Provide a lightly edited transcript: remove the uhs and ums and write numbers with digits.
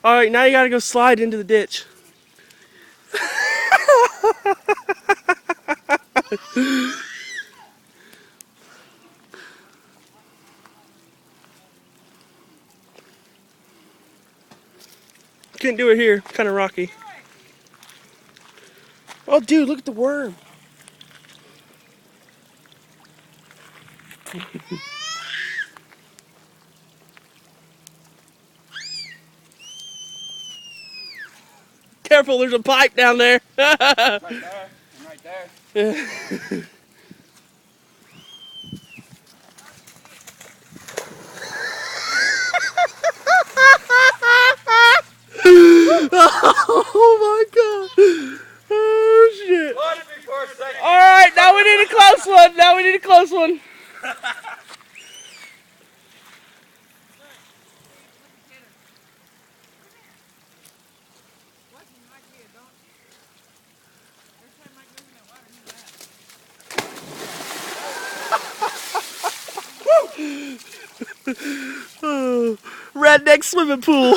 All right, now you gotta go slide into the ditch. Couldn't do it here. Kind of rocky. Oh, dude, look at the worm. Careful, there's a pipe down there. Right there. I'm right there. Oh my god. Oh shit. Hold it before a second. Alright, now we need a close one. Now we need a close one. Redneck swimming pool.